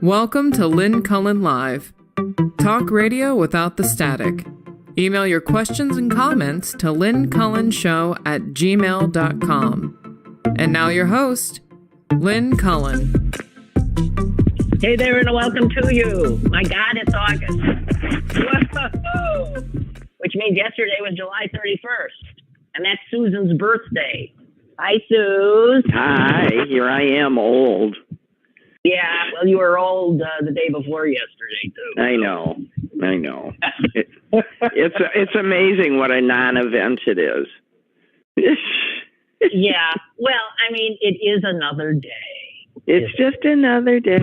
Welcome to Lynn Cullen Live. Talk radio without the static. Email your questions and comments to lynncullenshow@gmail.com. And now your host, Lynn Cullen. Hey there, and welcome to you. My God, it's August. Whoa! Which means yesterday was July 31st, and that's Susan's birthday. Hi, Suze. Hi, here I am, old. Yeah, well, you were old the day before yesterday, too. I know. It's amazing what a non-event it is. Yeah, well, I mean, it is another day. It's just another day.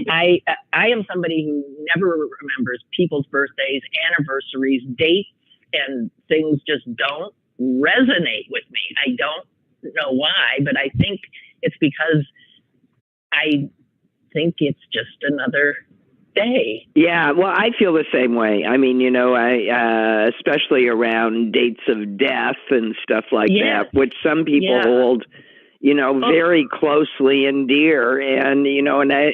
I am somebody who never remembers people's birthdays, anniversaries, dates, and things just don't resonate with me. I don't know why, but I think it's because I think it's just another day. Yeah, well, I feel the same way. I mean, I especially around dates of death and stuff like that, which some people hold, very closely and dear. And,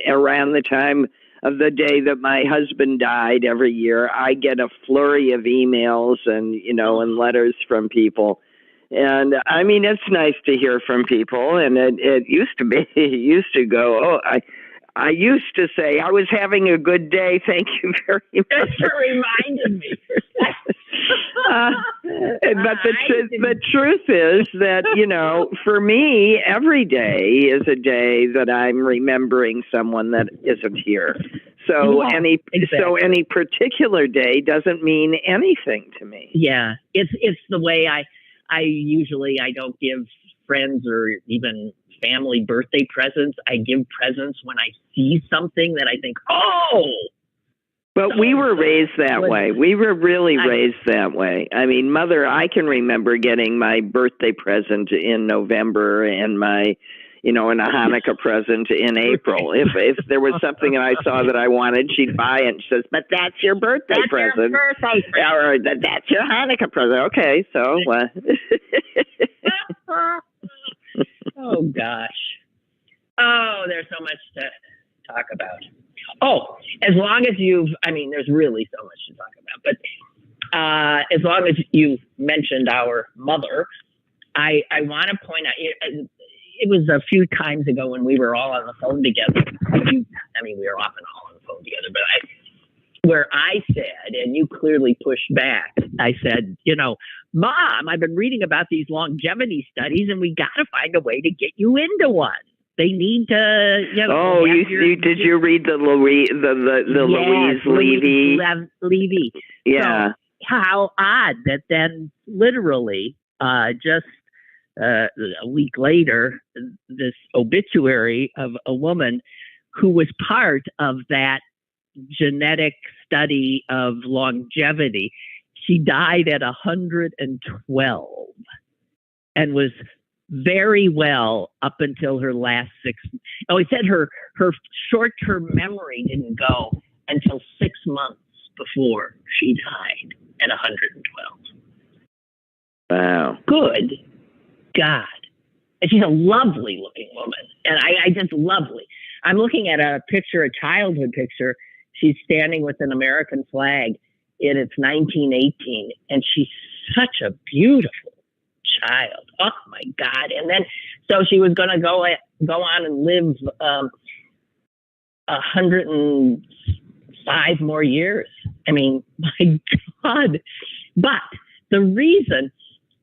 around the time of the day that my husband died every year, I get a flurry of emails and, and letters from people. And I mean, it's nice to hear from people. And it used to go, I used to say, I was having a good day. Thank you very much. It reminded me. But the truth is that, for me, every day is a day that I'm remembering someone that isn't here. So any particular day doesn't mean anything to me. Yeah, it's the way I don't give friends or even family birthday presents. I give presents when I see something that I think, But we were raised that way. We were really raised that way. I mean, Mother, I can remember getting my birthday present in November and my, and a Hanukkah present in April. If there was something that I saw that I wanted, she'd buy it. And she says, but that's your birthday present. Your birthday present. Or that's your Hanukkah present. Okay, so. Oh, gosh. Oh, there's so much to talk about. Oh, as long as there's really so much to talk about. But as long as you mentioned our mother, I want to point out, it was a few times ago when we were all on the phone together. We were often all on the phone together, but where I said, and you clearly pushed back, I said, Mom, I've been reading about these longevity studies, and we got to find a way to get you into one. They need to, did you read the Louise Levy? Levy. Yeah. So, how odd that then literally just a week later, this obituary of a woman who was part of that genetic study of longevity. She died at 112 and was very well up until her last 6 months. Oh, he said her short-term memory didn't go until 6 months before she died at 112. Wow. Good God. And she's a lovely looking woman. And I just lovely. I'm looking at a childhood picture. She's standing with an American flag in its 1918. And she's such a beautiful child. Oh my God. And then, so she was going to go on and live 105 more years. I mean, my God. But the reason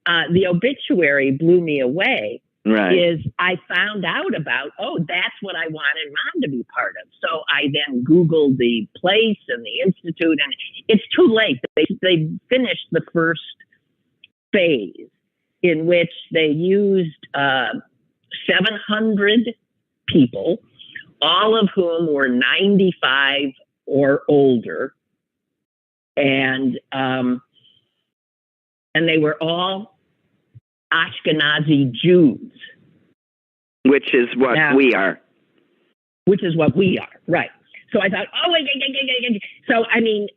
the obituary blew me away is I found out about, that's what I wanted Mom to be part of. So I then Googled the place and the institute, and it's too late. They finished the first phase, in which they used 700 people, all of whom were 95 or older, and they were all Ashkenazi Jews. Which is what we are. Which is what we are, right. So I thought, so I mean,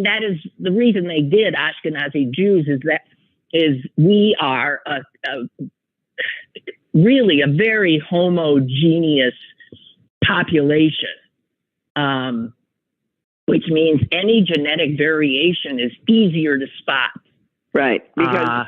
that is the reason they did Ashkenazi Jews is we are really a very homogeneous population, which means any genetic variation is easier to spot. Right,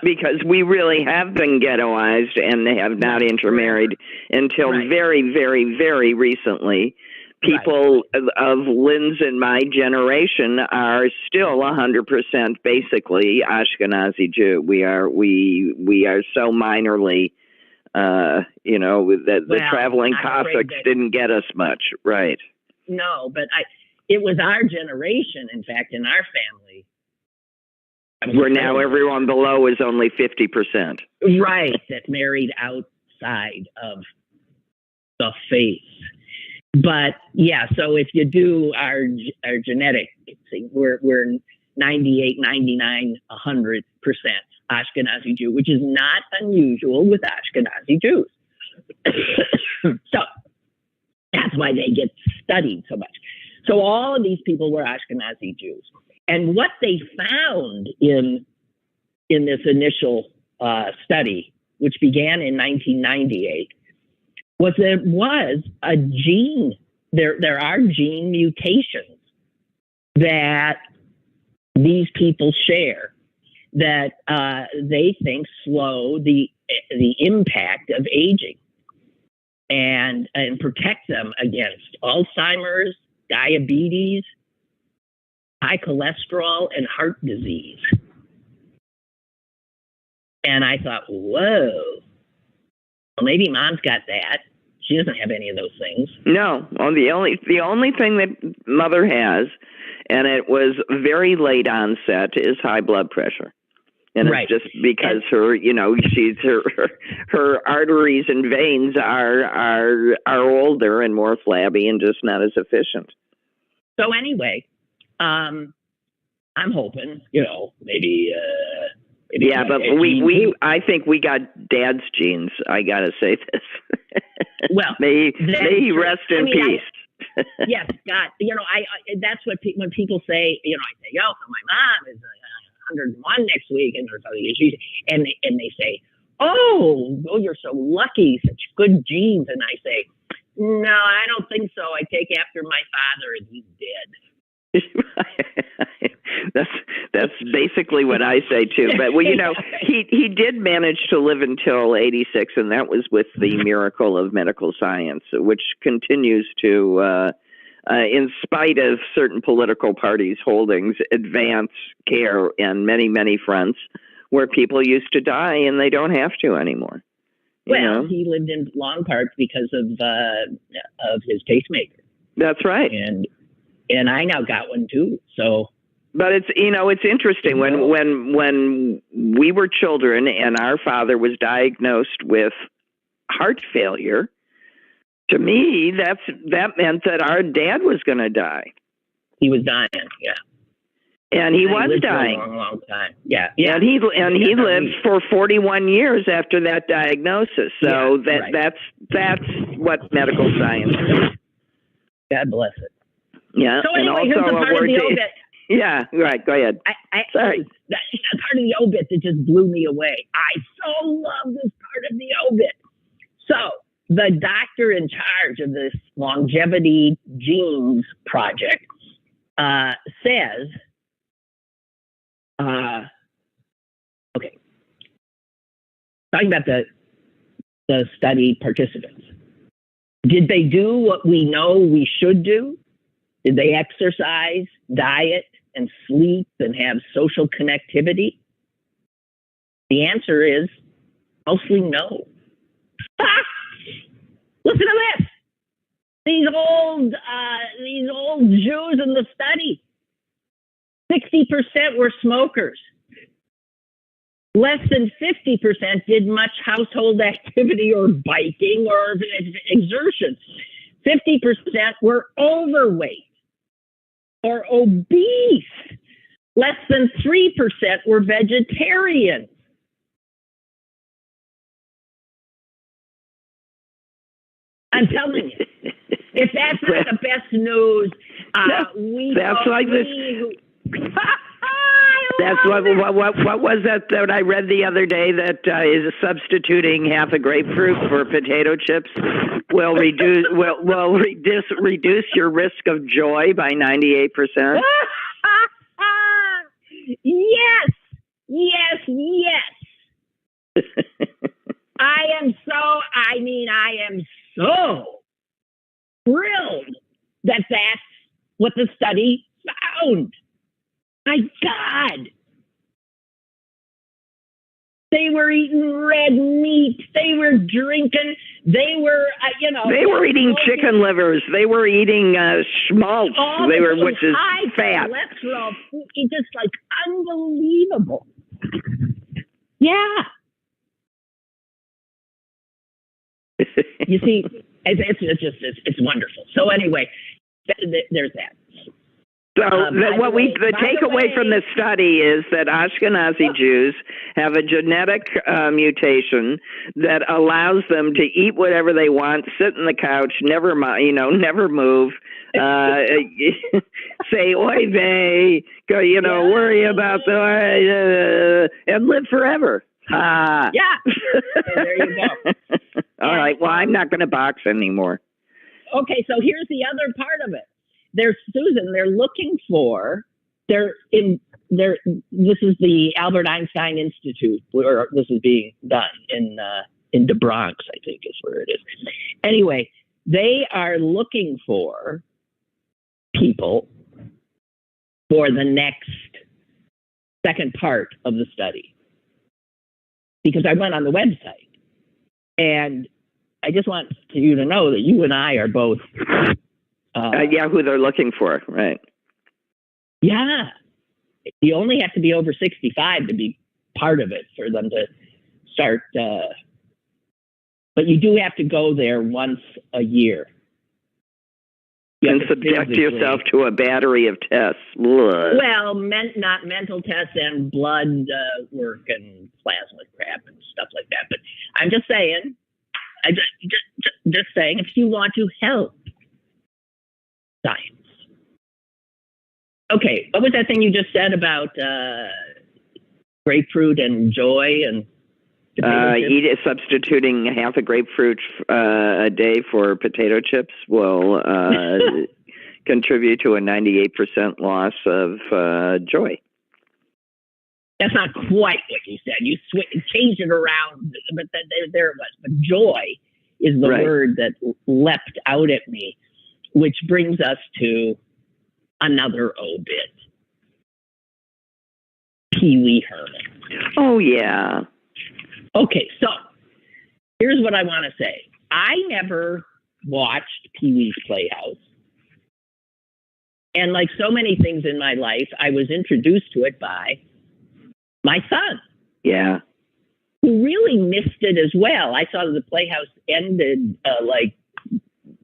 because we really have been ghettoized and they have not intermarried until very, very, very recently. People of Lynn's and my generation are still 100% basically Ashkenazi Jew. We are so minorly, the traveling Cossacks didn't get us much, right? No, but it was our generation, in fact, in our family. Where now everyone below is only 50%. Right, that married outside of the faith. But yeah, so if you do our genetic, we're 98, 99, 100% Ashkenazi Jew, which is not unusual with Ashkenazi Jews. So that's why they get studied so much. So all of these people were Ashkenazi Jews. And what they found in this initial study, which began in 1998, was there was a gene. There are gene mutations that these people share that they think slow the impact of aging and protect them against Alzheimer's, diabetes, high cholesterol, and heart disease. And I thought, whoa, well, maybe mom's got that. She doesn't have any of those things. No, well, the only thing that mother has, and it was very late onset, is high blood pressure. And it's just because her arteries and veins are older and more flabby and just not as efficient. So anyway, I'm hoping, maybe. Yeah, but I think we got Dad's genes. I gotta say this. Well, may he rest in peace. Yes, God. That's what when people say. I say, "Yo, my mom is 101 next week," and there's other issues, and they say, "Oh, you're so lucky, such good genes," and I say, "No, I don't think so. I take after my father, and he's dead." That's basically what I say too. But he did manage to live until 86, and that was with the miracle of medical science, which continues to, in spite of certain political parties' holdings, advance care in many, many fronts where people used to die and they don't have to anymore. Well, he lived in long part because of his pacemaker. That's right. And I now got one too. So, but it's interesting when we were children and our father was diagnosed with heart failure. To me, that meant that our dad was going to die. He was dying, yeah, and he was dying for a long time. Yeah, and he lived for 41 years after that diagnosis. So that's what medical science is. God bless it. Yeah. So anyway, here's the part of the obit. Yeah, right. Go ahead. Sorry. That's the part of the obit that just blew me away. I so love this part of the obit. So the doctor in charge of this longevity genes project says, okay, talking about the study participants. Did they do what we know we should do? Did they exercise, diet, and sleep and have social connectivity? The answer is mostly no. Listen to this. These old Jews in the study, 60% were smokers. Less than 50% did much household activity or biking or exertion. 50% were overweight or obese. Less than 3% were vegetarians. I'm telling you, if that's not the best news, Yes. What was that I read the other day that is substituting half a grapefruit for potato chips will reduce your risk of joy by 98%? Yes. I am so thrilled that that's what the study found. My God. They were eating red meat. They were drinking. They were, They were eating chicken livers. They were eating schmaltz. Which is high fat. Cholesterol. It's just like unbelievable. Yeah. You see, it's wonderful. So anyway, there's that. So the takeaway from this study is that Ashkenazi Jews have a genetic mutation that allows them to eat whatever they want, sit on the couch, never move, say oy vey, go, worry about and live forever. Yeah. So there you go. All right. Well, I'm not going to box anymore. Okay. So here's the other part of it. They're looking for, this is the Albert Einstein Institute where this is being done in the Bronx, I think is where it is. Anyway, they are looking for people for the next second part of the study. Because I went on the website and I just want you to know that you and I are both who they're looking for, right? Yeah. You only have to be over 65 to be part of it for them to start. But you do have to go there once a year. And subject yourself to a battery of tests. Ugh. Well, not mental tests and blood work and plasma crap and stuff like that. But I'm just saying, just saying, if you want to help science. Okay, what was that thing you just said about grapefruit and joy and substituting half a grapefruit a day for potato chips will contribute to a 98% loss of joy. That's not quite what you said. You changed it around, but there it was. But joy is the word that leapt out at me, which brings us to another obit. Pee-wee Herman. Oh, yeah. Okay, so here's what I want to say. I never watched Pee-wee's Playhouse. And like so many things in my life, I was introduced to it by my son. Yeah. Who really missed it as well. I saw the Playhouse ended like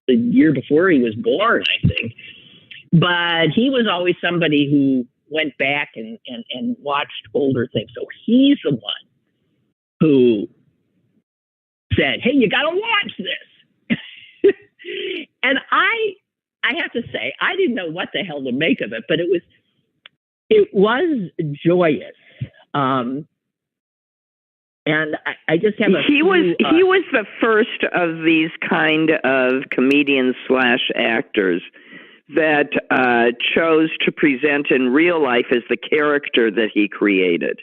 the year before he was born, I think. But he was always somebody who went back and watched older things. So he's the one who said, hey, you got to watch this. And I have to say, I didn't know what the hell to make of it, but it was joyous. And I just have he was the first of these kind of comedians / actors that chose to present in real life as the character that he created,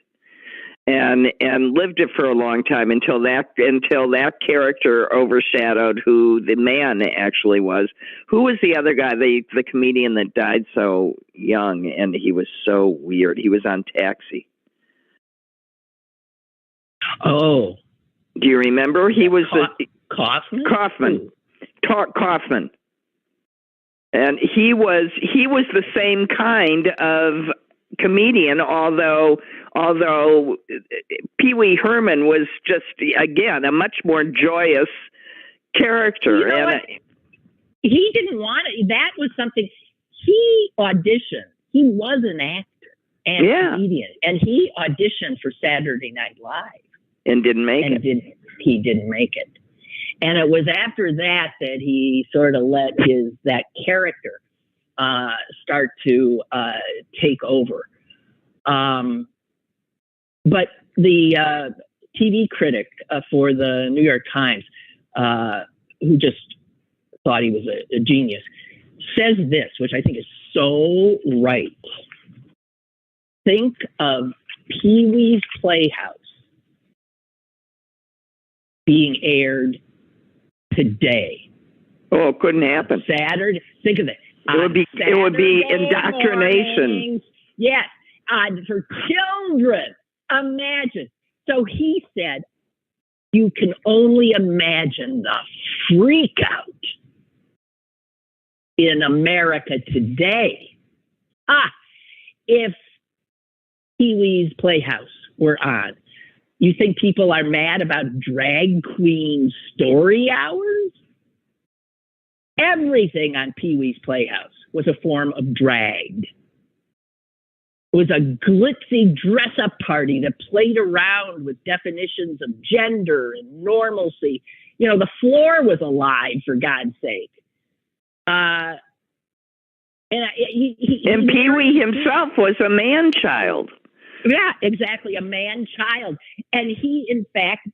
and lived it for a long time until that character overshadowed who the man actually was. Who was the other guy, the comedian that died so young, and he was so weird. He was on Taxi. Oh, do you remember? He was Kaufman. Kaufman, and he was the same kind of comedian. Although Pee-wee Herman was just again a much more joyous character. You know what? He didn't want it. That was something he auditioned. He was an actor and comedian, and he auditioned for Saturday Night Live. And didn't make it. He didn't make it. And it was after that he sort of let that character start to take over. But the TV critic for the New York Times, who just thought he was a genius, says this, which I think is so right. Think of Pee-wee's Playhouse being aired today. Oh, it couldn't happen. Saturday. Think of it. It would be indoctrination. Mornings, yes, for children. Imagine. So he said, you can only imagine the freak out in America today. If Pee-wee's Playhouse were on, you think people are mad about drag queen story hours? Everything on Pee-wee's Playhouse was a form of drag. It was a glitzy dress-up party that played around with definitions of gender and normalcy. You know, the floor was alive, for God's sake. And Pee-wee himself was a man-child. Yeah, exactly, a man-child. And he, in fact,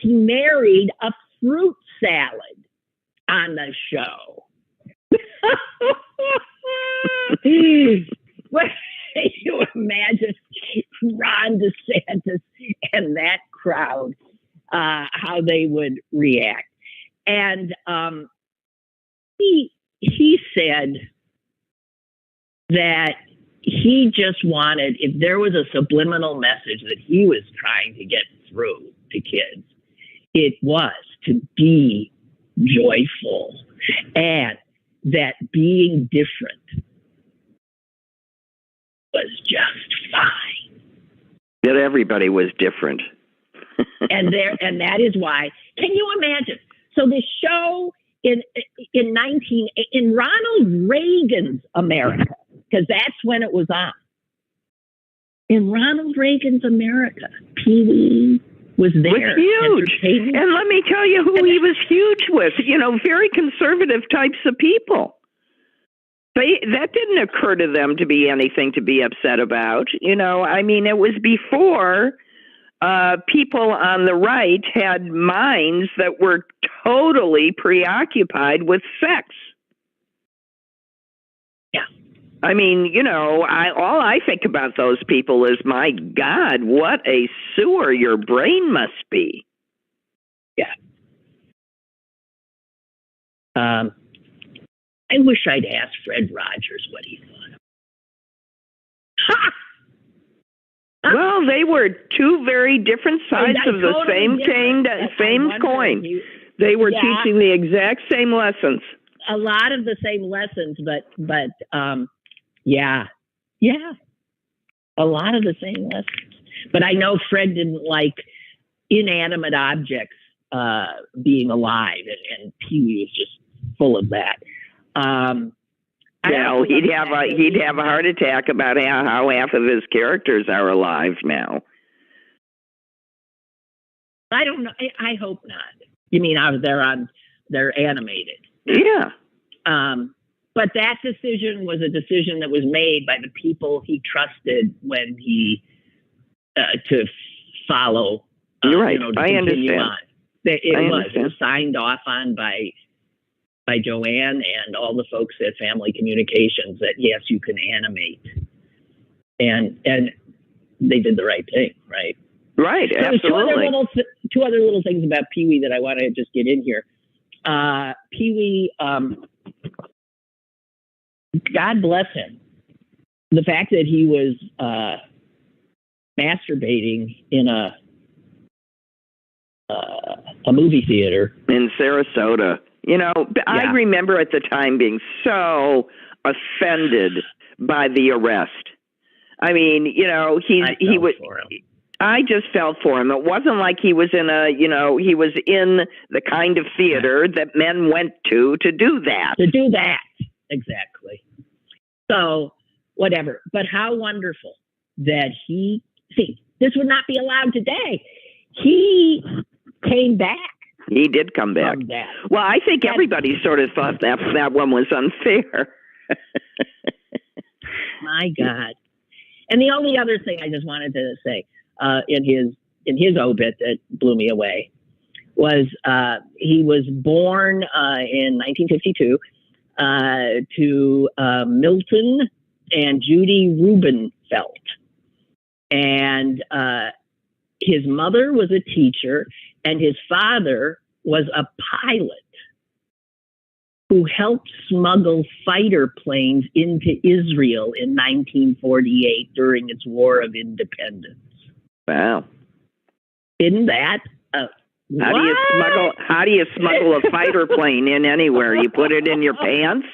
he married a fruit salad on the show. Can you imagine Ron DeSantis and that crowd, how they would react? And he said that he just wanted, if there was a subliminal message that he was trying to get through to kids, it was to be joyful, and that being different was just fine. That everybody was different. and that is why. Can you imagine? So this show in Ronald Reagan's America, because that's when it was on. In Ronald Reagan's America, Pee-wee was there. Was huge. And let me tell you who he was huge with. You know, very conservative types of people. That didn't occur to them to be anything to be upset about. You know, I mean, it was before people on the right had minds that were totally preoccupied with sex. Yeah. I mean, you know, all I think about those people is, my God, what a sewer your brain must be. Yeah. I wish I'd asked Fred Rogers what he thought. Well, they were two very different sides of the same coin. They were teaching the exact same lessons. A lot of the same lessons, but a lot of the same lessons. But I know Fred didn't like inanimate objects being alive, and Pee-wee was just full of that. He'd have a heart attack about how half of his characters are alive now. I don't know. I hope not. You mean they're animated? Yeah. But that decision was a decision that was made by the people he trusted when he to follow. You're right. I understand. On. It was signed off on by Joanne and all the folks at Family Communications that yes, you can animate, and they did the right thing, right? Right, absolutely. Two other little things about Pee-wee that I want to just get in here. Pee-wee, God bless him. The fact that he was masturbating in a movie theater in Sarasota. You know, I remember at the time being so offended by the arrest. I mean, you know, I just felt for him. It wasn't like he was he was in the kind of theater that men went to do that. Exactly. So, whatever. But how wonderful that this would not be allowed today. He came back. He did come back. Well, I think everybody sort of thought that one was unfair. My God. And the only other thing I just wanted to say, in his obit that blew me away was he was born in 1952 to Milton and Judy Reubenfeld. And his mother was a teacher, and his father was a pilot who helped smuggle fighter planes into Israel in 1948 during its War of Independence. Wow. Isn't that how do you smuggle a fighter plane in anywhere? You put it in your pants?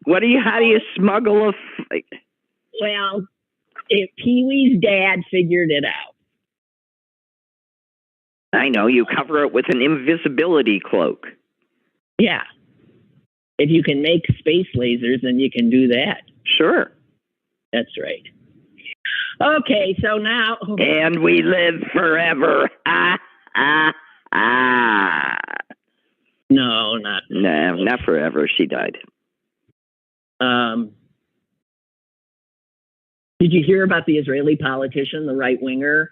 How do you smuggle Well, Pee-wee's dad figured it out. I know, you cover it with an invisibility cloak. Yeah. If you can make space lasers, then you can do that. Sure. That's right. Okay, so now... And we live forever. No, not forever. No, not forever. She died. Did you hear about the Israeli politician, the right-winger,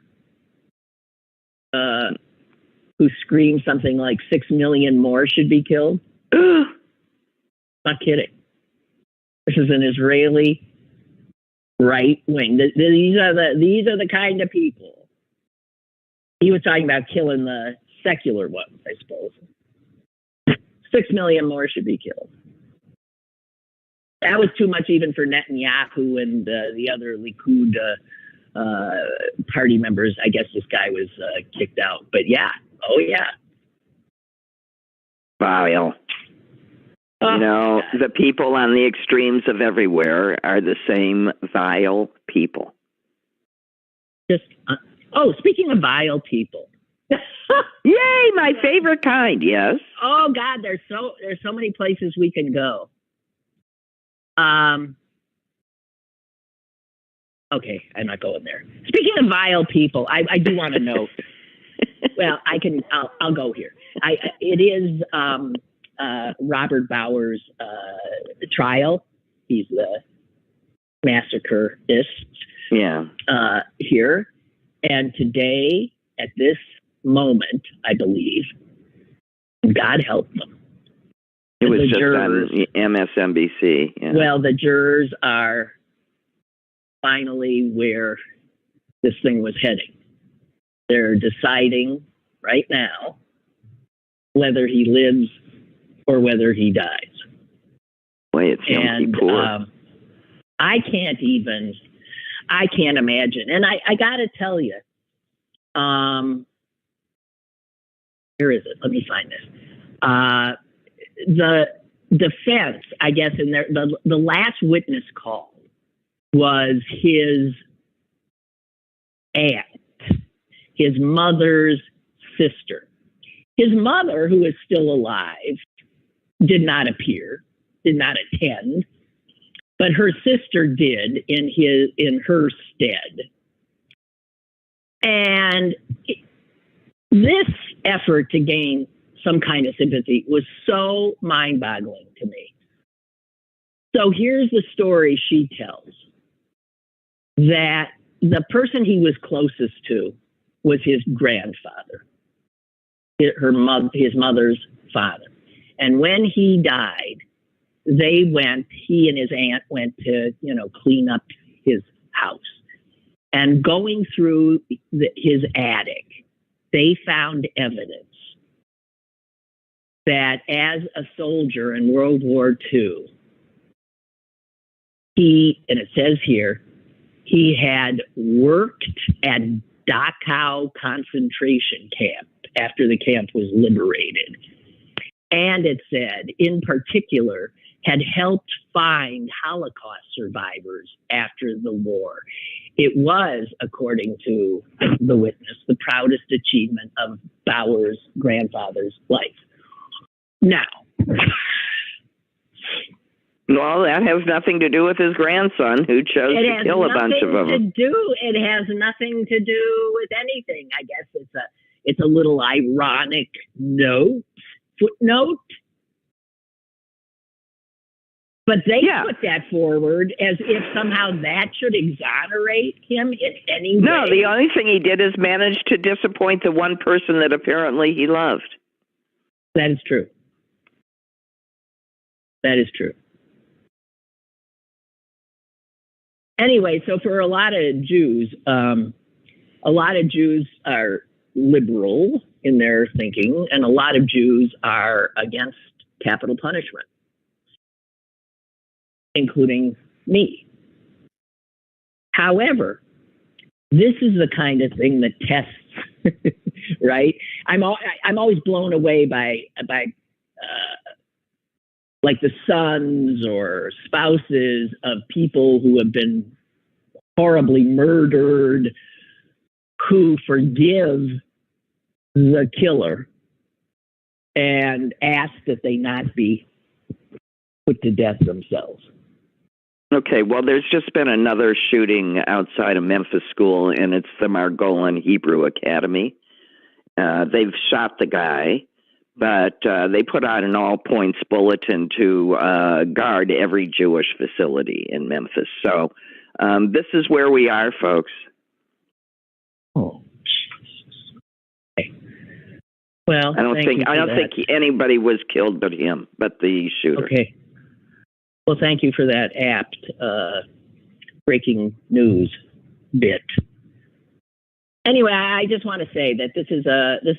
who screamed something like 6 million more should be killed? Not kidding. This is an Israeli right wing. These are the kind of people. He was talking about killing the secular ones, I suppose. 6 million more should be killed. That was too much even for Netanyahu and the other Likud party members. I guess this guy was kicked out. But yeah. Oh, yeah. Vile. The people on the extremes of everywhere are the same vile people. Speaking of vile people. Yay, my favorite kind, yes. Oh, God, there's so many places we can go. Okay, I'm not going there. Speaking of vile people, I do want to know. Well, I'll go here. It is Robert Bauer's trial. He's the massacreist. Yeah. Here. And today, at this moment, I believe, God help them. It was just on MSNBC. Yeah. Well, the jurors are finally where this thing was heading. They're deciding right now whether he lives or whether he dies. Boy, it's Yom Kippur. I can't imagine. And I got to tell you, where is it? Let me find this. The defense, I guess, in the last witness call was his aunt, his mother's sister. His mother, who is still alive, did not appear, did not attend, but her sister did in her stead. And this effort to gain some kind of sympathy was so mind-boggling to me. So here's the story she tells, that the person he was closest to was his grandfather, his mother's father. And when he died, he and his aunt went to, clean up his house. And going through his attic, they found evidence that as a soldier in World War II, and it says here, he had worked at Dachau concentration camp after the camp was liberated. And it said, in particular, had helped find Holocaust survivors after the war. It was, according to the witness, the proudest achievement of Bauer's grandfather's life. Now, well, that has nothing to do with his grandson, who chose to kill a bunch of them. It has nothing to do with anything. I guess it's a little ironic footnote. But they put that forward as if somehow that should exonerate him in any way. No, the only thing he did is manage to disappoint the one person that apparently he loved. That is true. That is true. Anyway, so for a lot of Jews are liberal in their thinking, and a lot of Jews are against capital punishment, including me. However, this is the kind of thing that tests, right? I'm always blown away by like the sons or spouses of people who have been horribly murdered, who forgive the killer and ask that they not be put to death themselves. Okay, well, there's just been another shooting outside a Memphis school, and it's the Margolin Hebrew Academy. They've shot the guy, but they put out an all-points bulletin to guard every Jewish facility in Memphis. So this is where we are, folks. Oh, okay. Well, I don't think anybody was killed but him, but the shooter. Okay. Well, thank you for that apt breaking news bit. Anyway, I just want to say that this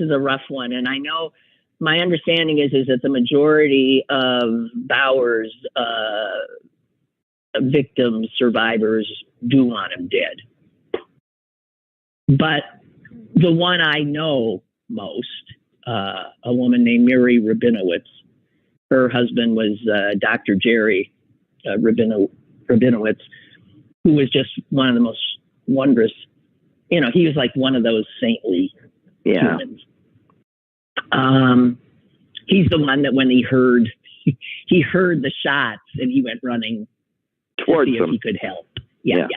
is a rough one, and I know my understanding is that the majority of Bauer's victims, survivors, do want him dead. But the one I know most, a woman named Mary Rabinowitz, her husband was Dr. Jerry Rabinowitz, who was just one of the most wondrous, he was like one of those saintly humans. He's the one that when he heard the shots and he went running towards to see them. If he could help. Yeah.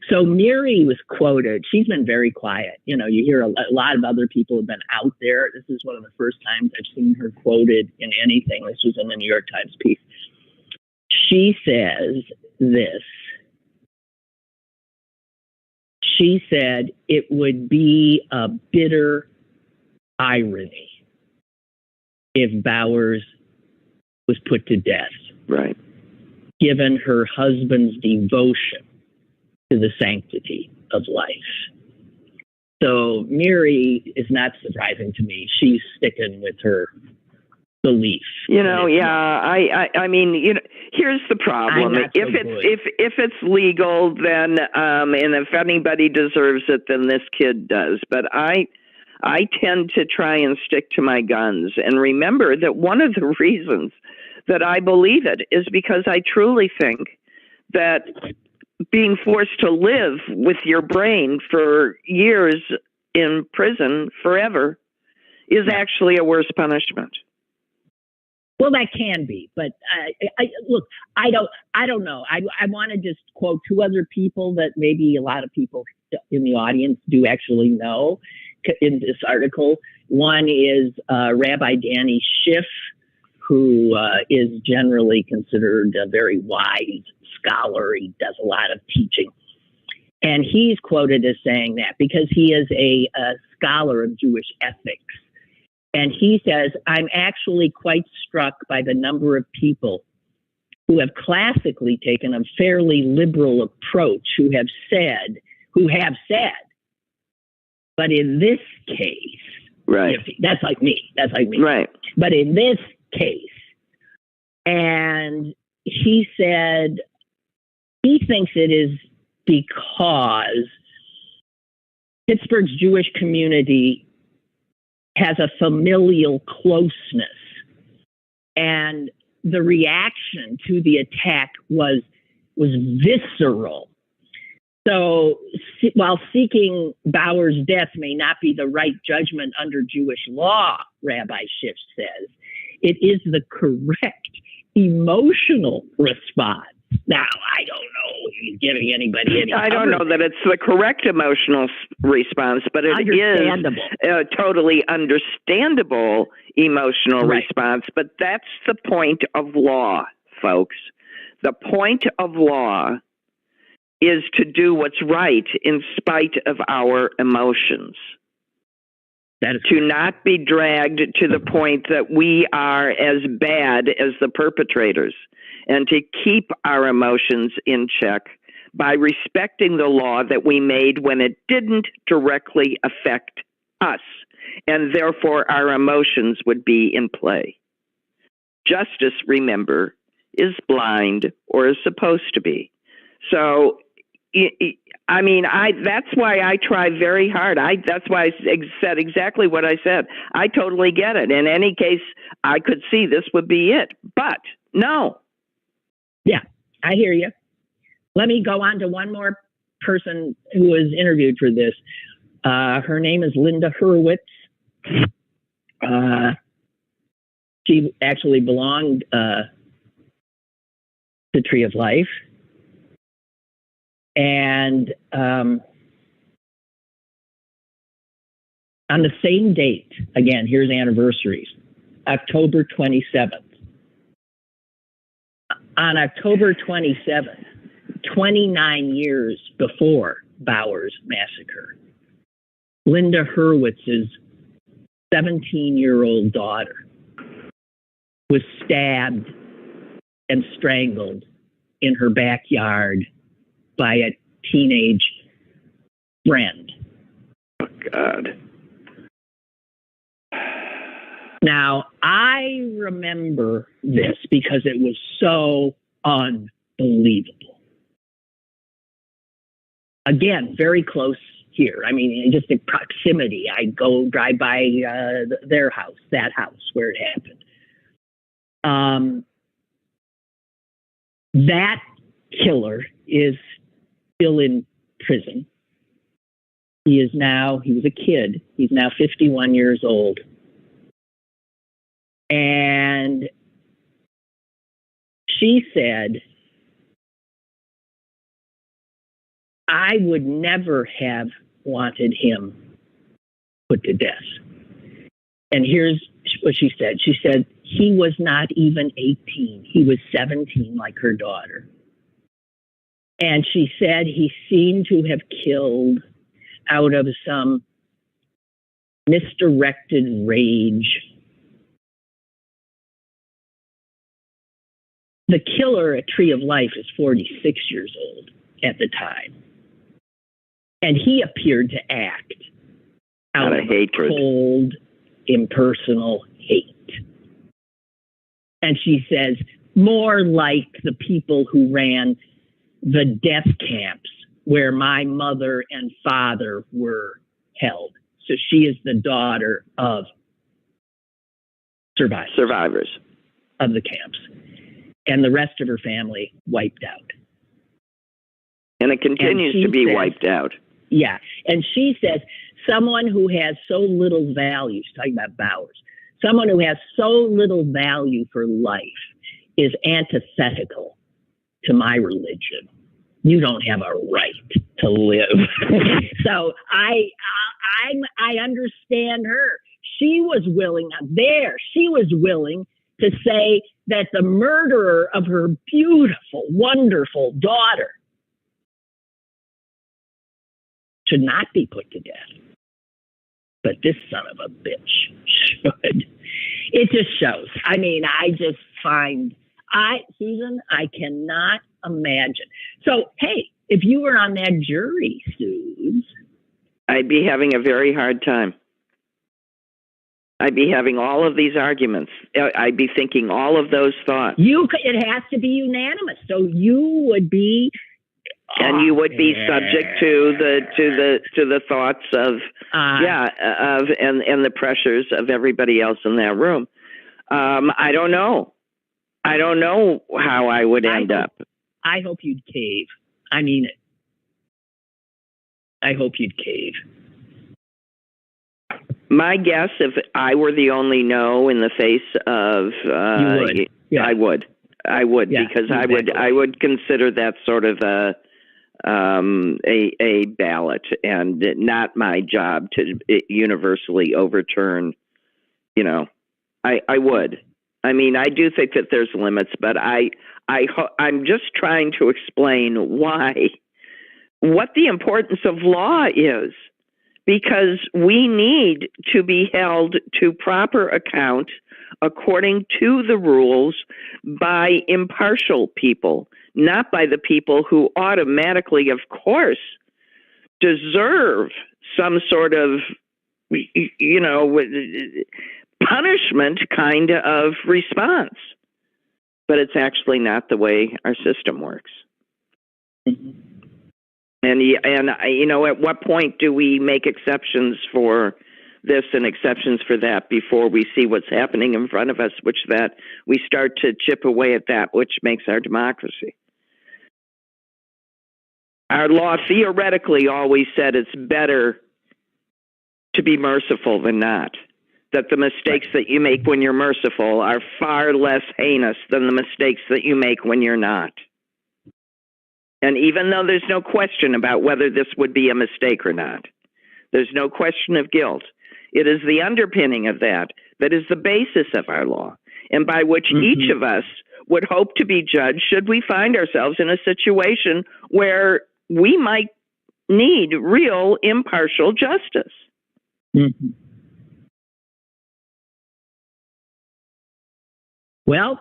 So Mary was quoted. She's been very quiet. You hear a lot of other people have been out there. This is one of the first times I've seen her quoted in anything. This was in the New York Times piece. She says this. She said it would be a bitter irony if Bowers was put to death. Right. Given her husband's devotion to the sanctity of life. So Mary is not surprising to me. She's sticking with her belief. I mean, here's the problem. If it's legal, then and if anybody deserves it, then this kid does. But I tend to try and stick to my guns and remember that one of the reasons that I believe it is because I truly think that being forced to live with your brain for years in prison forever is actually a worse punishment. Well, that can be, but look, I don't know. I want to just quote two other people that maybe a lot of people in the audience do actually know in this article. One is Rabbi Danny Schiff, who is generally considered a very wise scholar. He does a lot of teaching. And he's quoted as saying that because he is a scholar of Jewish ethics. And he says, I'm actually quite struck by the number of people who have classically taken a fairly liberal approach, who have said, but in this case, right. That's like me. Right. But in this case, and he said, he thinks it is because Pittsburgh's Jewish community has a familial closeness, and the reaction to the attack was visceral. So while seeking Bauer's death may not be the right judgment under Jewish law, Rabbi Schiff says, it is the correct emotional response. Now, I don't know if he's giving anybody any. I don't know that it's the correct emotional response, but it is a totally understandable emotional response. But that's the point of law, folks. The point of law is to do what's right in spite of our emotions. That is to not be dragged to the point that we are as bad as the perpetrators, and to keep our emotions in check by respecting the law that we made when it didn't directly affect us, and therefore our emotions would be in play. Justice, remember, is blind, or is supposed to be. So, I mean, that's why I try very hard. That's why I said exactly what I said. I totally get it. In any case, I could see this would be it. But no. Yeah, I hear you. Let me go on to one more person who was interviewed for this. Her name is Linda Hurwitz. She actually belonged to Tree of Life. And on the same date, again, here's anniversaries, October 27th. On October 27th, 29 years before Bowers Massacre, Linda Hurwitz's 17-year-old daughter was stabbed and strangled in her backyard by a teenage friend. Oh, God. Now, I remember this because it was so unbelievable. Again, very close here. I mean, just in proximity. I'd go drive by their house, that house where it happened. That killer is still in prison. He was a kid. He's now 51 years old. And she said, I would never have wanted him put to death. And here's what she said. She said, he was not even 18. He was 17, like her daughter. And she said he seemed to have killed out of some misdirected rage. The killer at Tree of Life is 46 years old at the time. And he appeared to act out of hatred, cold, impersonal hate. And she says, more like the people who ran the death camps where my mother and father were held. So she is the daughter of survivors of the camps. And the rest of her family wiped out. And it continues to be wiped out. Yeah. And she says, someone who has so little value, she's talking about Bowers, someone who has so little value for life is antithetical to my religion. You don't have a right to live. So I understand her. She was willing to say that the murderer of her beautiful, wonderful daughter should not be put to death. But this son of a bitch should. It just shows. I mean, I just find, Susan, I cannot imagine. So, hey, if you were on that jury, Suze, I'd be having a very hard time. I'd be having all of these arguments. I'd be thinking all of those thoughts. It has to be unanimous. So you would be, and you would be subject to the thoughts of and the pressures of everybody else in that room. I don't know. I don't know how I would end up. I hope you'd cave. I mean it. I hope you'd cave. My guess, if I were the only no in the face of, you would. Yeah. I would, yeah, because exactly. I would consider that sort of a ballot, and not my job to universally overturn. You know, I would. I mean, I do think that there's limits, but I I'm just trying to explain what the importance of law is, because we need to be held to proper account according to the rules by impartial people, not by the people who automatically, of course, deserve some sort of, punishment kind of response. But it's actually not the way our system works. Mm-hmm. And at what point do we make exceptions for this and exceptions for that before we see what's happening in front of us, which that we start to chip away at that which makes our democracy? Our law theoretically always said it's better to be merciful than not, that the mistakes that you make when you're merciful are far less heinous than the mistakes that you make when you're not. And even though there's no question about whether this would be a mistake or not, there's no question of guilt, it is the underpinning of that is the basis of our law, and by which each of us would hope to be judged should we find ourselves in a situation where we might need real impartial justice. Mm-hmm. Well,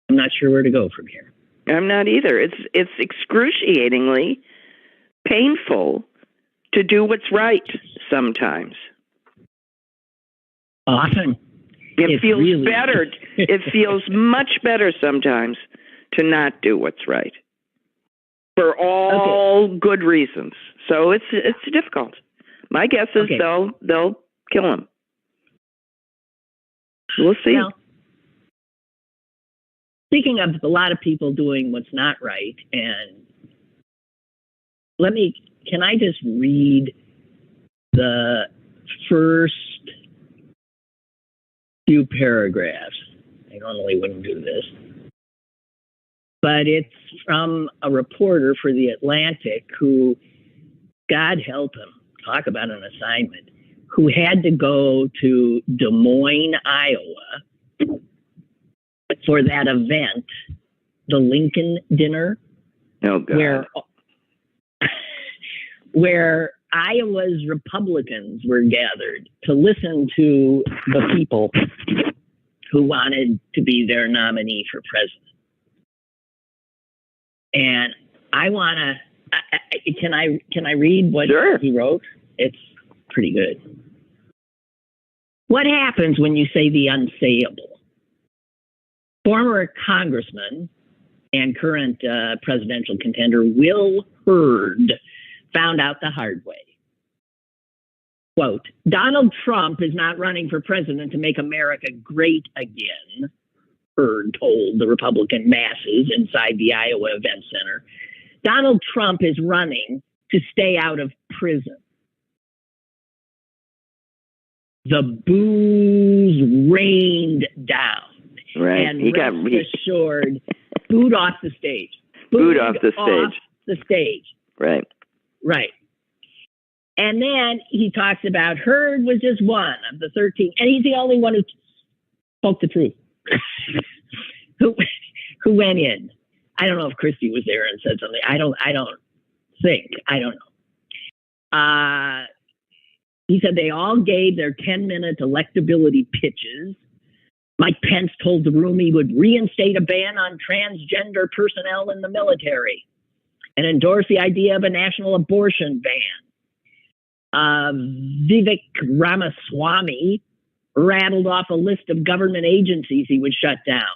I'm not sure where to go from here. I'm not either. It's excruciatingly painful to do what's right sometimes. Often. It feels really better. It feels much better sometimes to not do what's right for all good reasons. So it's difficult. My guess is they'll kill him. We'll see. Well, speaking of a lot of people doing what's not right, and can I just read the first few paragraphs? I normally wouldn't do this, but it's from a reporter for The Atlantic who, God help him, talk about an assignment, who had to go to Des Moines, Iowa, for that event, the Lincoln dinner, where Iowa's Republicans were gathered to listen to the people who wanted to be their nominee for president. And I want to, can I read what he wrote? It's pretty good. What happens when you say the unsayable? Former Congressman and current presidential contender Will Hurd found out the hard way. Quote, Donald Trump is not running for president to make America great again, Hurd told the Republican masses inside the Iowa Event Center. Donald Trump is running to stay out of prison. The boos rained down. Right. And rest assured, booed off the stage. Booed off the stage. Right. Right. And then he talks about Hurd was just one of the 13, and he's the only one who spoke the truth. who went in. I don't know if Christie was there and said something. I don't know. He said they all gave their 10-minute electability pitches. Mike Pence told the room he would reinstate a ban on transgender personnel in the military and endorse the idea of a national abortion ban. Vivek Ramaswamy rattled off a list of government agencies he would shut down.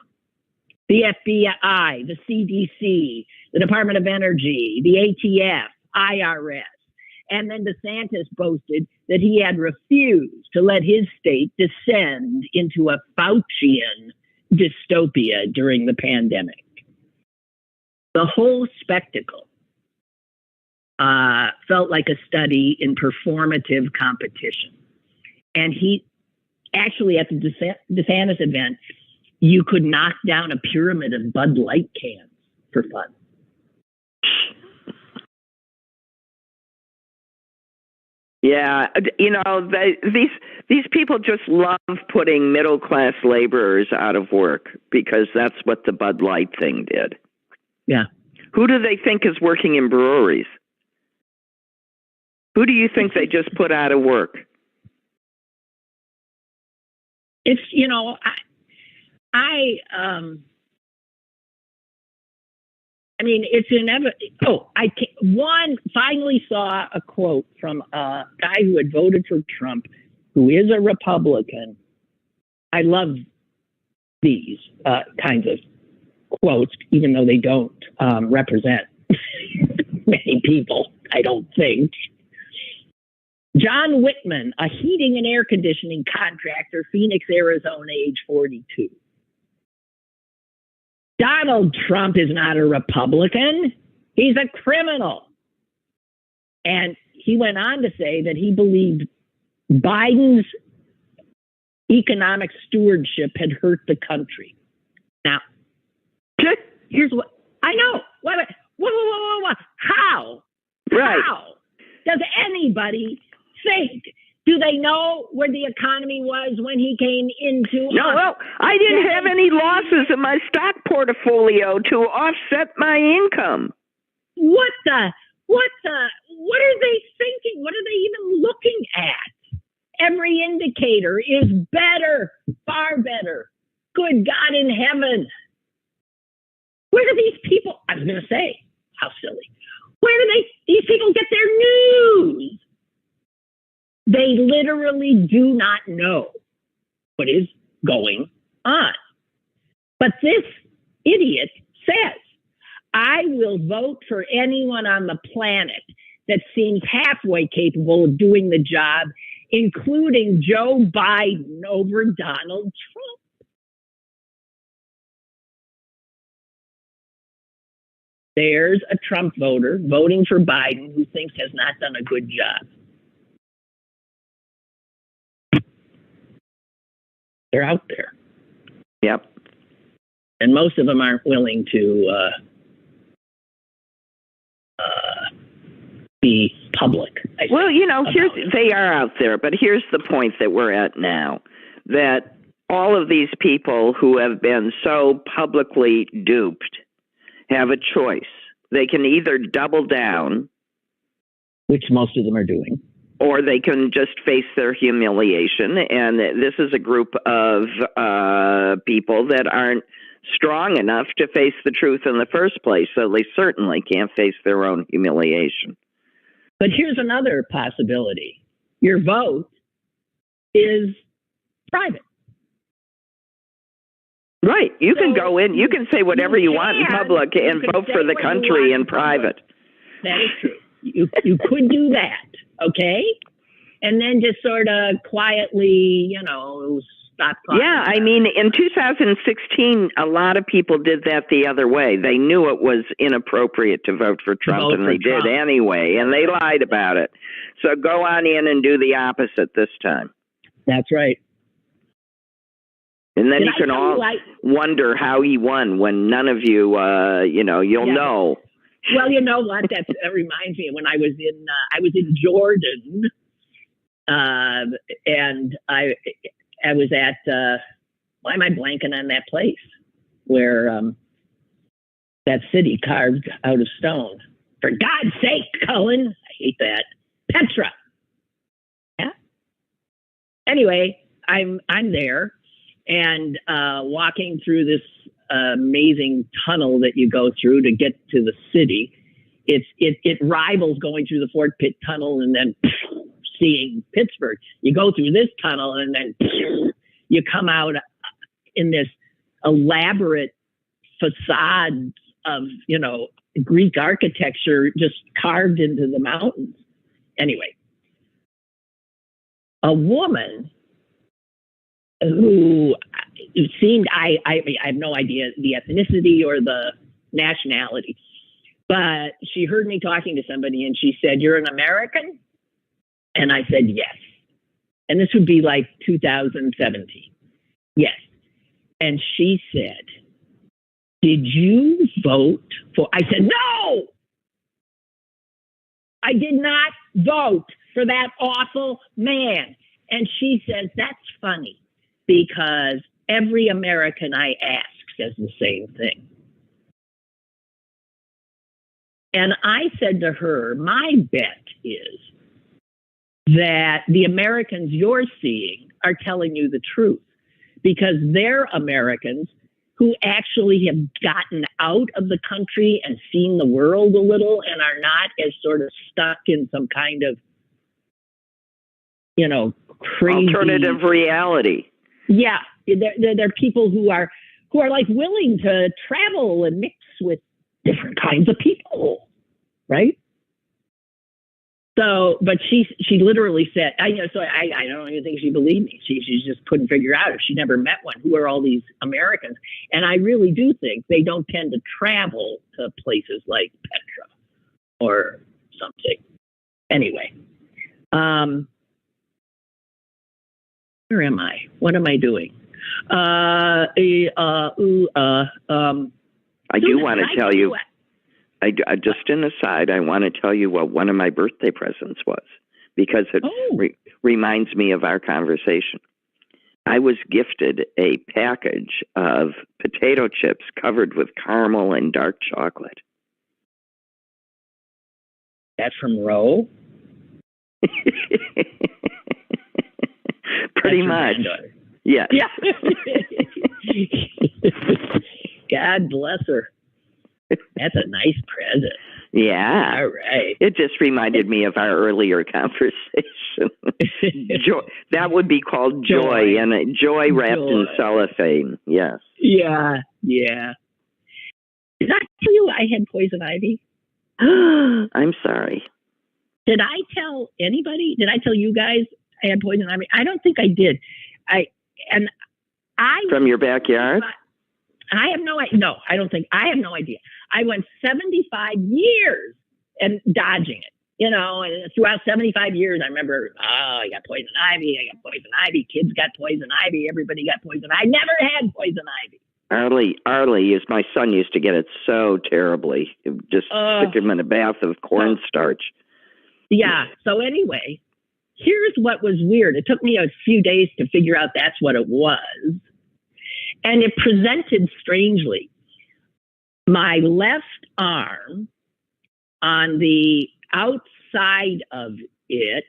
The FBI, the CDC, the Department of Energy, the ATF, IRS. And then DeSantis boasted that he had refused to let his state descend into a Faucian dystopia during the pandemic. The whole spectacle felt like a study in performative competition. And he actually, at the DeSantis event, you could knock down a pyramid of Bud Light cans for fun. Yeah, these people just love putting middle class laborers out of work because that's what the Bud Light thing did. Yeah. Who do they think is working in breweries? Who do you think they just put out of work? It's, I mean, it's inevitable. One finally saw a quote from a guy who had voted for Trump, who is a Republican. I love these kinds of quotes, even though they don't represent many people, I don't think. John Whitman, a heating and air conditioning contractor, Phoenix, Arizona, age 42. Donald Trump is not a Republican. He's a criminal. And he went on to say that he believed Biden's economic stewardship had hurt the country. Now, here's what I know. Wait. How? Right. How does anybody think? Do they know where the economy was when he came into No, well, I didn't have any losses in my stock portfolio to offset my income. What are they thinking? What are they even looking at? Every indicator is better, far better. Good God in heaven. Where do these people, I was going to say, how silly. Where do these people get their news? They literally do not know what is going on. But this idiot says, I will vote for anyone on the planet that seems halfway capable of doing the job, including Joe Biden over Donald Trump. There's a Trump voter voting for Biden who thinks has not done a good job. They're out there. Yep. And most of them aren't willing to be public. Well, they are out there, but here's the point that we're at now, that all of these people who have been so publicly duped have a choice. They can either double down, which most of them are doing, or they can just face their humiliation. And this is a group of people that aren't strong enough to face the truth in the first place, so they certainly can't face their own humiliation. But here's another possibility. Your vote is private. Right. You can go in, you can say whatever you want in public and vote for the country in private. That is true. You could do that, okay? And then just sort of quietly, stop talking. Yeah, I mean, in 2016, a lot of people did that the other way. They knew it was inappropriate to vote for Trump, and they did anyway, and they lied about it. So go on in and do the opposite this time. That's right. And then you can all wonder how he won when none of you, you'll know. Well, you know what? That reminds me of when I was in Jordan, and I was at why am I blanking on that place where that city carved out of stone? For God's sake, Cullen! I hate that. Petra. Yeah. Anyway, I'm there and walking through this amazing tunnel that you go through to get to the city. It rivals going through the Fort Pitt tunnel and then seeing Pittsburgh. You go through this tunnel and then you come out in this elaborate facade of, Greek architecture just carved into the mountains. Anyway, a woman who seemed, I have no idea the ethnicity or the nationality, but she heard me talking to somebody and she said, "You're an American?" And I said, "Yes." And this would be like 2017. Yes. And she said, "Did you vote for?" I said, "No, I did not vote for that awful man. And she says, that's funny because every American I ask says the same thing. And I said to her, my bet is that the Americans you're seeing are telling you the truth because they're Americans who actually have gotten out of the country and seen the world a little and are not as sort of stuck in some kind of, crazy alternative reality. Yeah. They're people who are like willing to travel and mix with different kinds of people, right? So, but she literally said, I don't even think she believed me. She just couldn't figure out if she never met one. Who are all these Americans? And I really do think they don't tend to travel to places like Petra or something. Anyway, where am I? What am I doing? I do want to tell you. I just an aside, I want to tell you what one of my birthday presents was because it reminds me of our conversation. I was gifted a package of potato chips covered with caramel and dark chocolate. That's from Roe? Pretty much. Yes. Yeah. God bless her. That's a nice present. Yeah. All right. It just reminded me of our earlier conversation. Joy, that would be called joy, and joy wrapped in cellophane. Yes. Yeah. Yeah. Did I tell you I had poison ivy? I'm sorry. Did I tell anybody? Did I tell you guys I had poison ivy? I don't think I did. From your backyard? I have no idea. No, I don't think. I have no idea. I went 75 years and dodging it, and throughout 75 years, I remember, I got poison ivy. Kids got poison ivy. Everybody got poison. I never had poison ivy. Arlie, is my son used to get it so terribly. Just stick him in a bath of cornstarch. Yeah. So anyway, here's what was weird. It took me a few days to figure out that's what it was. And it presented strangely. My left arm on the outside of it,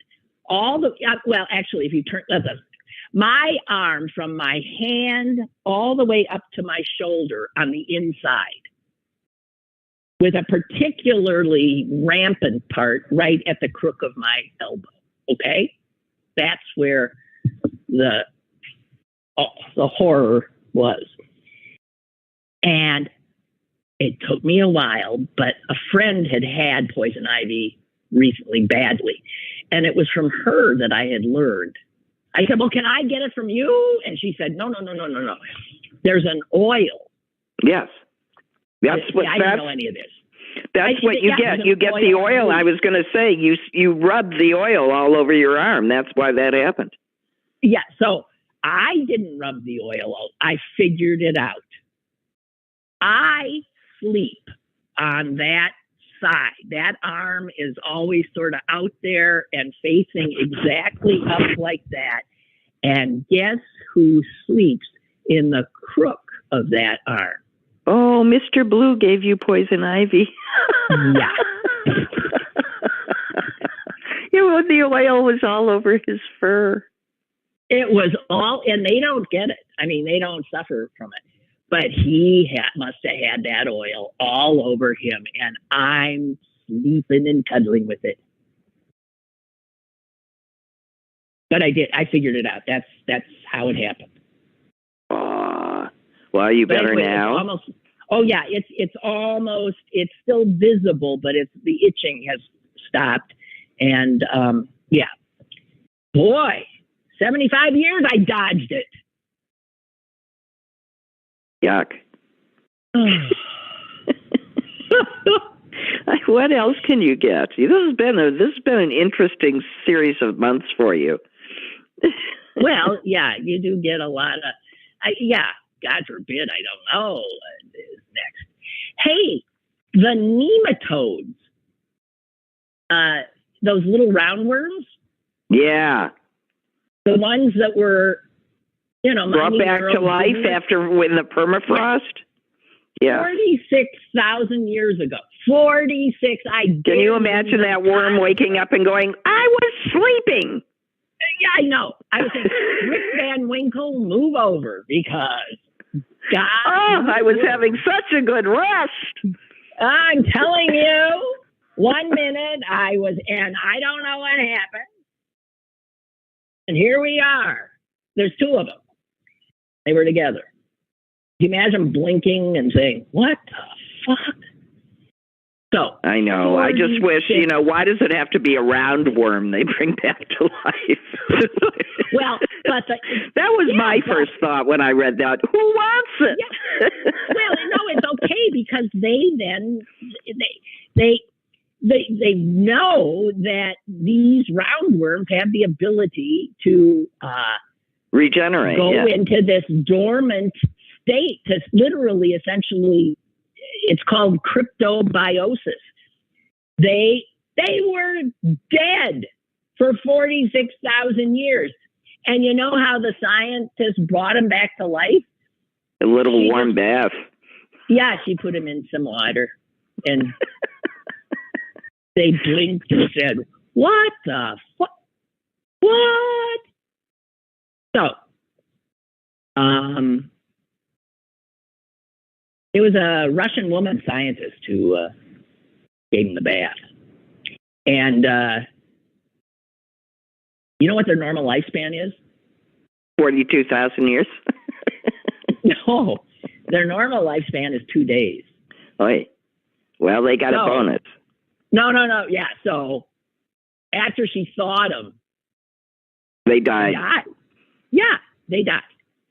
if you turn, my arm from my hand all the way up to my shoulder on the inside, with a particularly rampant part right at the crook of my elbow. Okay? That's where the horror was. And it took me a while, but a friend had poison ivy recently badly. And it was from her that I had learned. I said, well, can I get it from you? And she said, no. There's an oil. Yes. I didn't know any of this. That's what you get. You get the oil. I was going to say, you rub the oil all over your arm. That's why that happened. Yeah, so I didn't rub the oil out. I figured it out. I sleep on that side. That arm is always sort of out there and facing exactly up like that. And guess who sleeps in the crook of that arm? Oh, Mr. Blue gave you poison ivy. Yeah. The oil was all over his fur. It was all, and they don't get it. I mean, they don't suffer from it. But he must have had that oil all over him, and I'm sleeping and cuddling with it. But I did. I figured it out. That's how it happened. Well, are you better now? It's still visible, but the itching has stopped. And yeah, boy, 75 years I dodged it. Yuck. What else can you get? This has been an interesting series of months for you. Well, yeah, you do get a lot of, God forbid, I don't know what is next. Hey, the nematodes, those little roundworms, Yeah. The ones that were, brought back to life when the permafrost. Yeah. 46,000 years ago. 46. Can you imagine that worm waking up and going, I was sleeping? Yeah, I know. I was saying, Rick Van Winkle, move over, because God. Oh, I was having such a good rest. I'm telling you, 1 minute and I don't know what happened. And here we are. There's two of them. They were together. Can you imagine blinking and saying, what the fuck? So I know. I just wish, why does it have to be a round worm they bring back to life? Well, but that was my first thought when I read that. Who wants it? Yeah. Well, no, it's okay, because they know that these roundworms have the ability to regenerate, go into this dormant state, to literally, essentially, it's called cryptobiosis. They were dead for 46,000 years. And you know how the scientists brought them back to life? A little warm bath. Yeah, she put him in some water. And they blinked and said, what the fuck? What? So, it was a Russian woman scientist who gave him the bath. And you know what their normal lifespan is? 42,000 years? No, their normal lifespan is 2 days. Oy. Well, they got a bonus. No. Yeah, so after she thawed them, they died. Yeah, they died.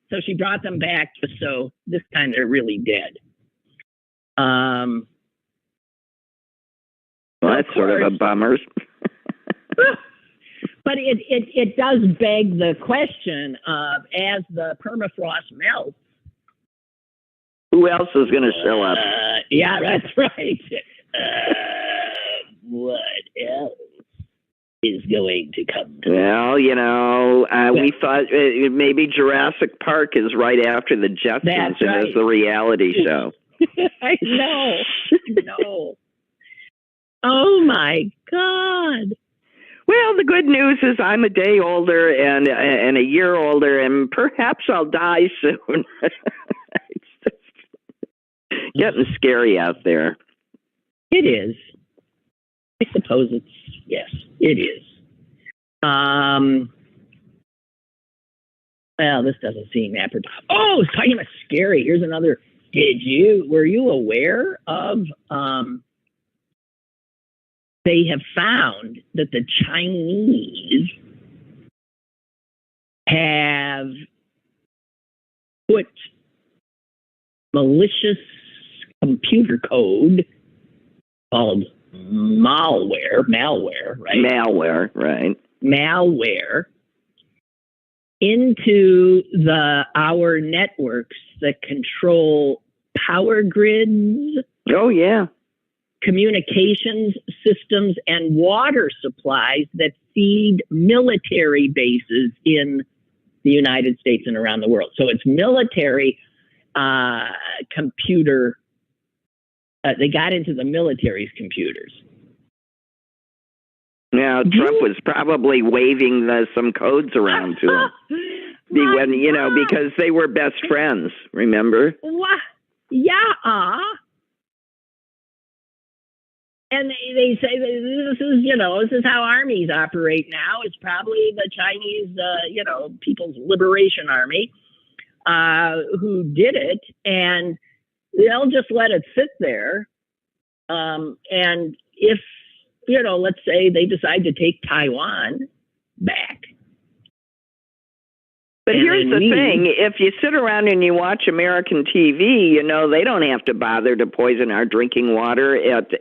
So she brought them back just so this time they're really dead. Well, that's sort of a bummer. But it does beg the question of, as the permafrost melts, who else is going to show up? Yeah, that's right. What else is going to come to? Well, we thought maybe Jurassic Park is right after the Jetsons, and is the reality show. I know. Oh my God. Well, the good news is I'm a day older and a year older, and perhaps I'll die soon. It's just getting scary out there. It is. I suppose yes, it is. Well, this doesn't seem apropos. Oh, talking about scary. Here's another. Were you aware of, they have found that the Chinese have put malicious computer code called malware, right? Malware, right. Malware into our networks that control power grids. Oh, yeah. Communications systems and water supplies that feed military bases in the United States and around the world. So it's military computer. They got into the military's computers. Now, Trump was probably waving some codes around to him. Because they were best friends, remember? What? Yeah. And they say that this is how armies operate now. It's probably the Chinese, People's Liberation Army who did it, and they'll just let it sit there. And if, let's say they decide to take Taiwan back. But here's the thing. If you sit around and you watch American TV, they don't have to bother to poison our drinking water at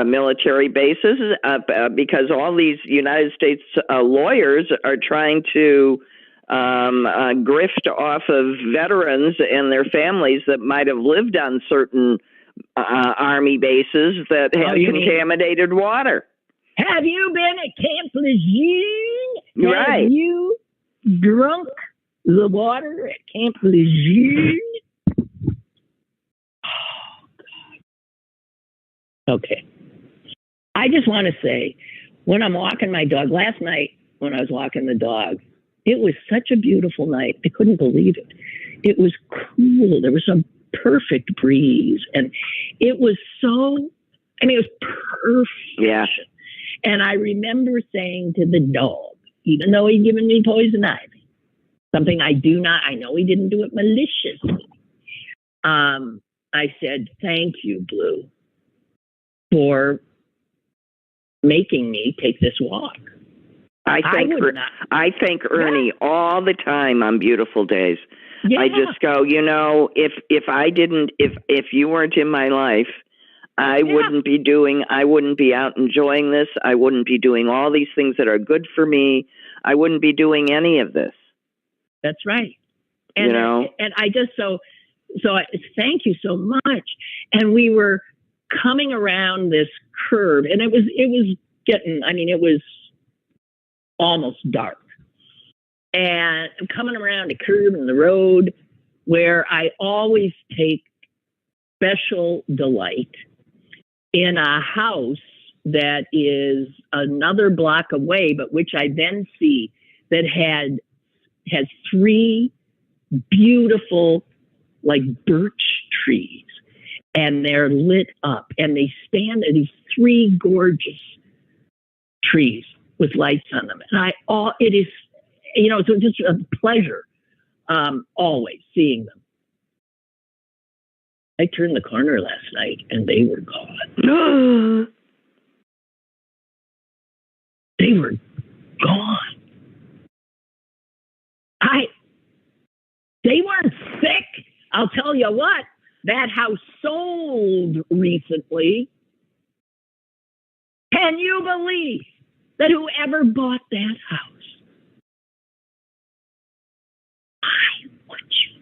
military bases because all these United States lawyers are trying to grift off of veterans and their families that might have lived on certain Army bases that have contaminated water. Have you been at Camp Lejeune? Right. Have you drunk the water at Camp Lejeune? Okay. I just want to say, when I'm walking my dog, last night when I was walking the dog, it was such a beautiful night. I couldn't believe it. It was cool. There was a perfect breeze. And it was so, I mean, it was perfect. Yeah. And I remember saying to the dog, even though he'd given me poison ivy, something I know he didn't do it maliciously. I said, thank you, Blue, for making me take this walk. I thank Ernie all the time on beautiful days. Yeah. I just go, if you weren't in my life, I wouldn't be out enjoying this. I wouldn't be doing all these things that are good for me. I wouldn't be doing any of this. That's right. And, and I just, so thank you so much. And we were coming around this curve, and it was almost dark. And I'm coming around a curve in the road where I always take special delight in a house that is another block away, but which I then see that has 3 beautiful, like, birch trees, and they're lit up, and they stand at these 3 gorgeous trees with lights on them. And it is, so just a pleasure, always seeing them. I turned the corner last night and they were gone. They were gone. They weren't sick. I'll tell you what, that house sold recently. Can you believe that whoever bought that house? Why would you?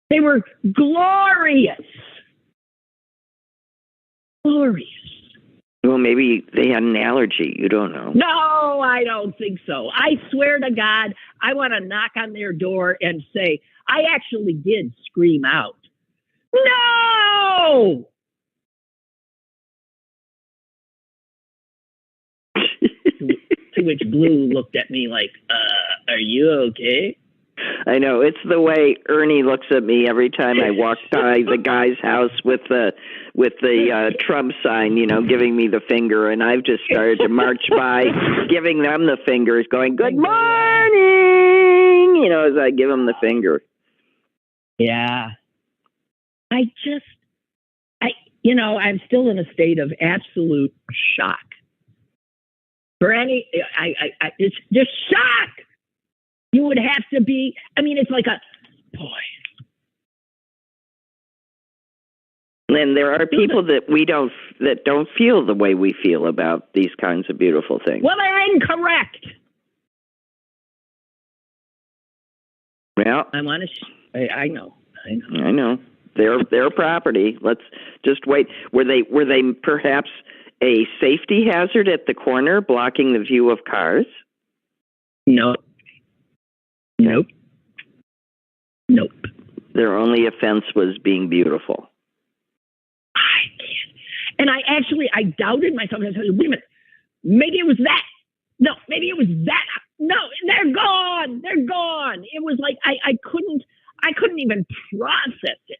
They were glorious. Glorious. Well, maybe they had an allergy. You don't know. No, I don't think so. I swear to God, I want to knock on their door and say, I actually did scream out, no! To which Blue looked at me like, are you okay? I know. It's the way Ernie looks at me every time I walk by the guy's house with the Trump sign, giving me the finger, and I've just started to march by, giving them the fingers, going, good morning, as I give them the finger. Yeah. I'm still in a state of absolute shock. It's just shock. You would have to be, it's like Lynn, there are people that don't feel the way we feel about these kinds of beautiful things. Well, they're incorrect. Well, I know. Their property. Let's just wait. Were they perhaps a safety hazard at the corner, blocking the view of cars? No. Nope. Their only offense was being beautiful. I can't. And I doubted myself. I said, wait a minute. Maybe it was that. No, maybe it was that. No, they're gone. They're gone. It was like I couldn't even process it.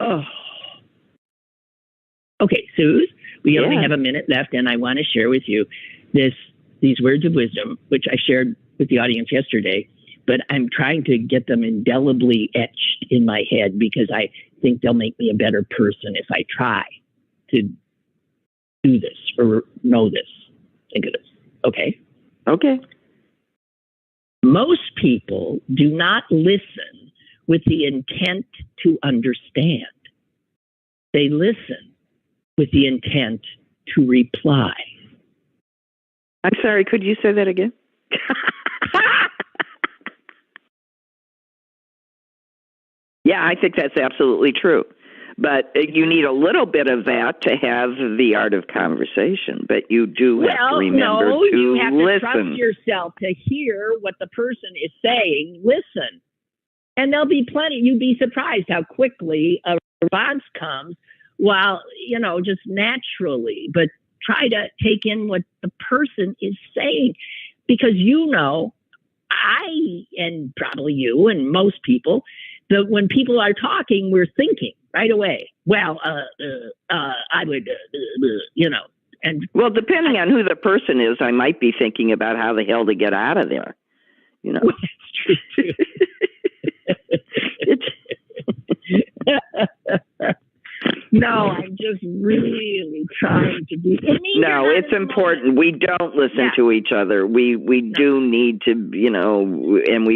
Oh. Okay, Suze, we only have a minute left, and I want to share with you these words of wisdom, which I shared with the audience yesterday, but I'm trying to get them indelibly etched in my head because I think they'll make me a better person if I try to do this or know this. Think of this. Okay? Okay. Most people do not listen with the intent to understand. They listen with the intent to reply. I'm sorry, could you say that again? Yeah, I think that's absolutely true. But you need a little bit of that to have the art of conversation. But you do have to remember to you have to listen. trust yourself to hear what the person is saying. Listen. And there'll be plenty. You'd be surprised how quickly a response comes while, just naturally. But try to take in what the person is saying. Because I, and probably you and most people, that when people are talking, we're thinking right away. Well, I would, and well, depending on who the person is, I might be thinking about how the hell to get out of there. That's true too. No, I'm just really trying to be. No, it's important. We don't listen to each other. We do need to, and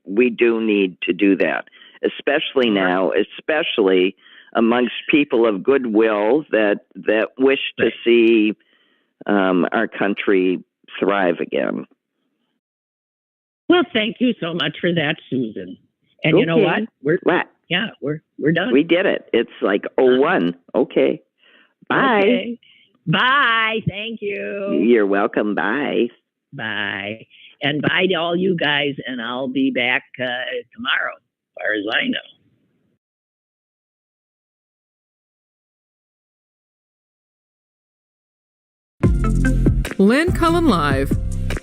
we do need to do that, especially now, especially amongst people of goodwill that wish to see our country thrive again. Well, thank you so much for that, Susan. And you know what? We're done. We did it. It's like 01. Okay. Bye. Okay. Bye. Thank you. You're welcome. Bye. Bye. And bye to all you guys. And I'll be back tomorrow, as far as I know. Lynn Cullen Live,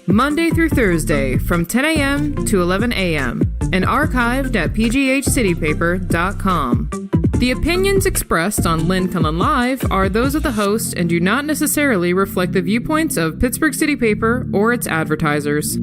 Monday through Thursday from 10 a.m. to 11 a.m. and archived at pghcitypaper.com. The opinions expressed on Lynn Cullen Live are those of the host and do not necessarily reflect the viewpoints of Pittsburgh City Paper or its advertisers.